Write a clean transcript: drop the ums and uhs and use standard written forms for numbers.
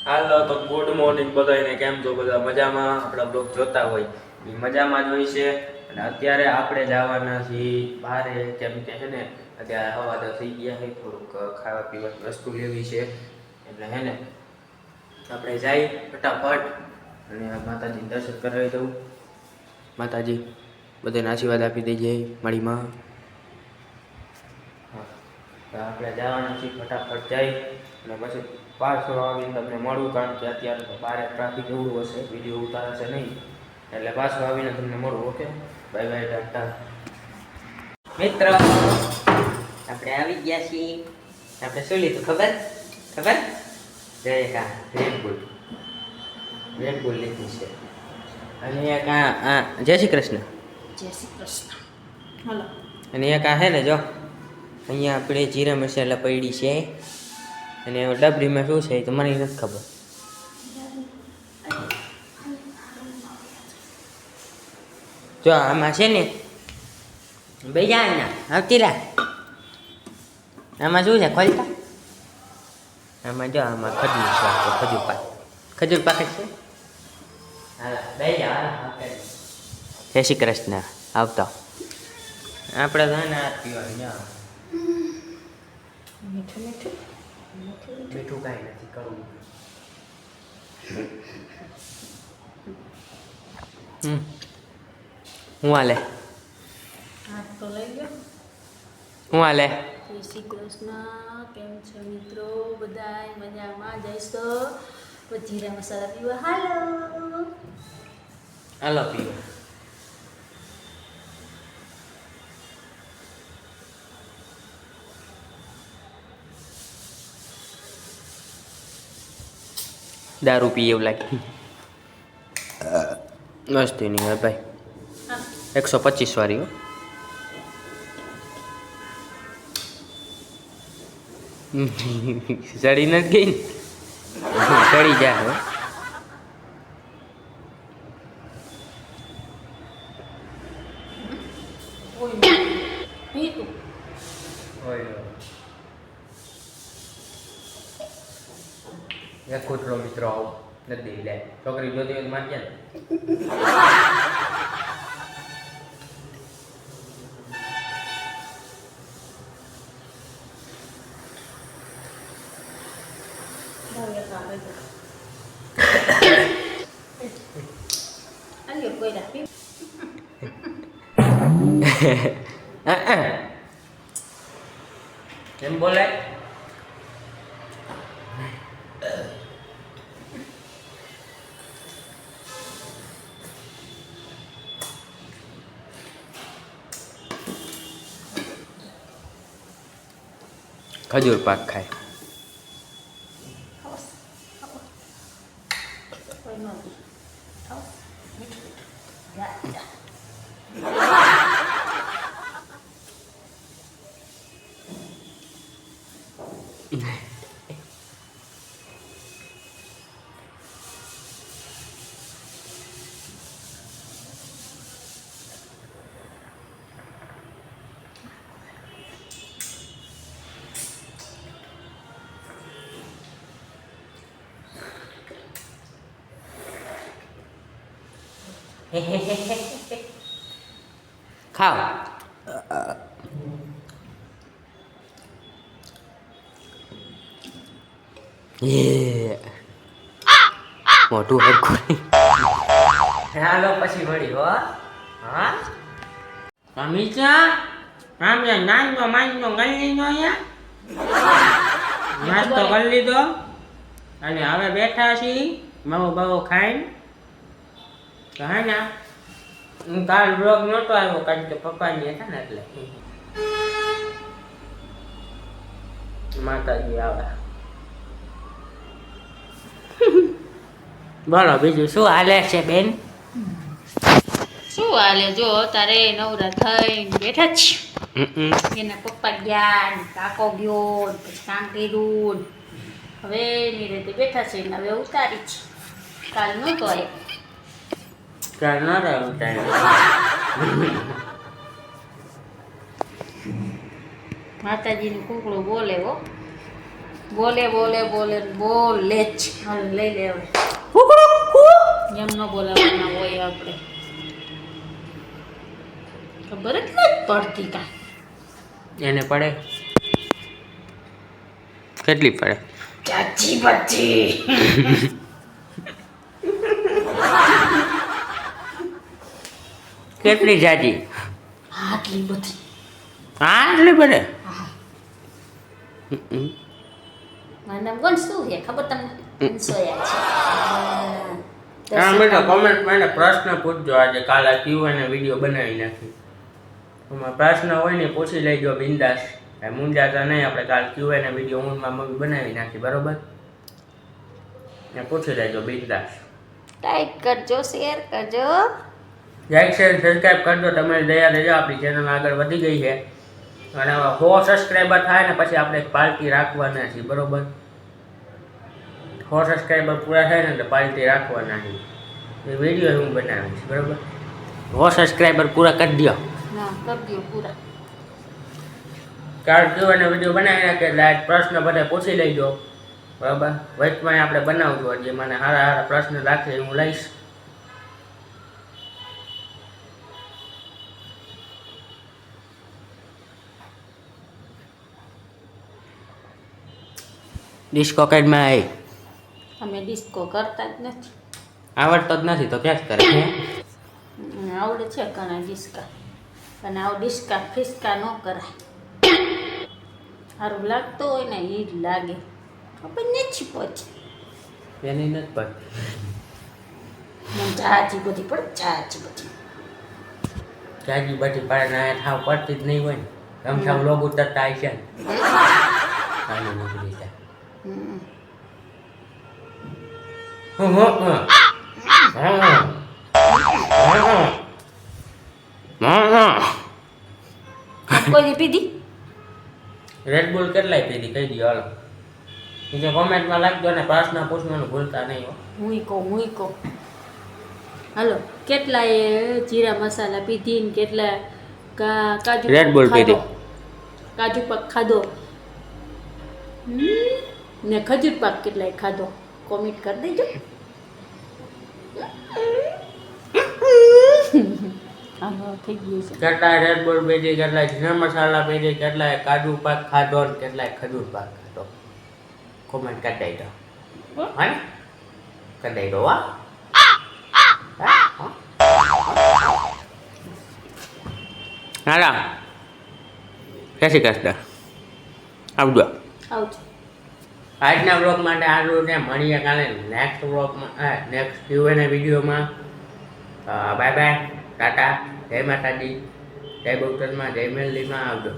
હાલો તો good morning બધાને. કેમ છો બધા? મજામાં? આપણા બ્લોગ જોતા હોય એ મજામાં જ હોય છે. અને અત્યારે આપણે જવાના છીએ બહારે, કેમ કે છે ને અત્યારે હવા તો થઈ ગયા છે, થોડુંક ખાવા પીવાની વસ્તુ લેવી છે. એટલે હે ને આપણે જઈ ફટાફટ અને માતાજીને દર્શન કરાવી દઉં. માતાજી બધાને આશીર્વાદ આપી દેજે મારીમાં. હા, તો આપણે જવાના છીએ, ફટાફટ જઈ અને પછી પાછો આવીને તમને મળું, કારણ કે અત્યારે તો બહાર ટ્રાફિક એવડું હશે, વિડીયો ઉતારશે નહીં, એટલે પાછો આવીને તમને મળું. Okay, bye bye, Tata. મિત્રો આપણે આવી ગયા છીએ. આપણે શું લીધું ખબર ખબર? રેડ બુલ લીધી છે. અને એક આ જય શ્રી કૃષ્ણ. જય શ્રી કૃષ્ણ. હલો. અને એક આ હે ને જો અહીંયા આપણે જીરા મસાલા પડી છે, અને ડબરીમાં શું છે તો મને નથી ખબર. જો આમાં છે ને બેજાના આવતી રા. આમાં શું છે ખોલતા? આમાં જો આમાં ખજૂર છે, ખજૂર પાક છે. હાલા બેજા. જય શ્રી કૃષ્ણ. આવતો આપણે તો ને આ પીવાનું મીઠું મીઠું મીઠું કાંઈ નથી કરવું. હું હાલે? હાથ તો લઈ ગયો. હું હાલે? જય શ્રી કૃષ્ણ. કેમ છો મિત્રો? બધાય મજામાં? જઈશો જીરા મસાલા પીવા? હાલો. હાલો પીવો. દારૂ પીએ એવું લાગે. મસ્ત નહીં હોય ભાઈ. 125 વાળી હો. સડી નથી ગઈ ને? સડી જાય હો. પીતું એક કૂતરો મિત્રો આવું નથી લે. છોકરી જોતી હોય તો મારી જાય આલ્યો કોઈ રાખી. એમ બોલાય. ખજૂર પાક ખાય. કોઈ નહોતું. ખાઓ. મીઠું મીઠું. જા જા. ખાઓ. મોટું હરખું. હાલો પછી મળી હો. હા અમીચા આમ નાનો માનો ગલી લીધો અહીંયા, નાસ્તો કરી લીધો અને હવે બેઠા છીએ માવો બાવો ખાઈને. તો હે ને હું કાલ બ્લોગ નહોતો આવ્યો, કારણ કે પપ્પાની હતા ને એટલે. માતાજી આવે. બોલો બીજું શું હાલે છે બેન? શું હાલે? જો તારે નવરા થઈને બેઠા જ. એના પપ્પા ગયા ને કાકો ગયો ને પછી કામ કર્યું ને હવે એની રીતે બેઠા છે ને હવે ઉતારી છે. કાલ નહોતો આવ્યો. કાલ ના રહ્યો ટાઈમ. માતાજીનું કુકડું બોલે હો. બોલે બોલે બોલે બોલે જ. હાલ લઈ લે હવે. એમ ન બોલાવવાના હોય આપણે. ખબર જ નથી પડતી કાંઈ. એને પડે કેટલી પડે? ચાચી બચ્ચી. કેટલી જાજી? આટલી બધી. આટલી પડે? મારું નામ કોણ શું છે ખબર તમને? સોયા છે. હા બેટા કોમેન્ટમાં એને પ્રશ્ન પૂછજો. આજે કાલે ક્યુએને વિડીયો બનાવી નાખી. એમાં પ્રશ્ન હોય ને પૂછી લેજો બિંદાસ. મુંજાતા નહીં. આપણે કાલ ક્યુએને વિડીયો ઊંઘમાં બનાવી નાખી બરોબર. ને પૂછી લેજો બિંદાસ. લાઈક કરજો, શેર કરજો. લાઈક શેર સબસ્ક્રાઈબ કરજો. તમારી દયા લેજો. આપણી ચેનલ આગળ વધી ગઈ છે અને હવે 100 સબસ્ક્રાઈબર થાય ને પછી આપણે એક પાર્ટી રાખવાના છીએ બરોબર. 100 સબસ્ક્રાઈબર પૂરા થાય ને એટલે પાર્ટી રાખવાના છીએ. એ વિડીયો હું બનાવીશ બરોબર. 100 સબસ્ક્રાઈબર પૂરા કરી દો. હા કરી દો પૂરા. કાલ કેવાનો વિડીયો બનાવી નાખે એટલે આજ પ્રશ્ન બધા પૂછી લેજો બરાબર. વચમાં આપણે બનાવજો. હજી મને સારા સારા પ્રશ્ન રાખે હું લઈશ. ડિસ્કો કાર્ડમાં આવી અમે ડિસ્કો કરતા જ નથી. આવડતો જ નથી તો ક્યાં કરે છે? આવડે છે ઘણા ડિસ્કા, અને આવું ડિસ્કા ફિસ્કા ન કરાય. સારું લાગતું હોય ને એ જ લાગે. ખબર નથી પછી એની નથી પડતી. મને ચાચી બધી પડે. ચાચી બધી ચાજી બધી પડે ને થાવ પડતી જ નહીં હોય ને. ગમછામ લોગ ઉતરતા આવી છે ને. આની નીકળી જાય. હમ. કોઈ પીધી રેડ બુલ કેટલાય પીધી કહી દો હાલો. નીચે કોમેન્ટમાં લખજો ને પ્રશ્ન પૂછવાનું ભૂલતા નહીં હો. હું કહું હાલો. કેટલાય જીરા મસાલા પીધી ને કેટલા કાજુ Red Bull ખાધો. પીધી. કાજુ પાક ખાધો ને ખજૂર પાક કેટલાય ખાધો. કોમેન્ટ કરી દેજો. આનો થઈ ગયું છે. કેટલાય રેડ બુલ પીધી, કેટલાય જીરા મસાલા પીધી, કેટલાય કાજુ પાક ખાધો ને કેટલાય ખજૂર પાક ખાધો. કોમેન્ટ કરી દેજો હા ને? કરી દેજો હા. હાલા જય શ્રી કૃષ્ણ. આવજો. આવજો. આજના બ્લોગ માટે આટલું ને. મળીએ કાલે નેક્સ્ટ બ્લોગમાં, નેક્સ્ટ ક્યુએનએ વિડીયોમાં. બાય બાય, ટાટા, જય માતાજી, જય બહુચરમાં, જય મેલડીમાં. આવજો.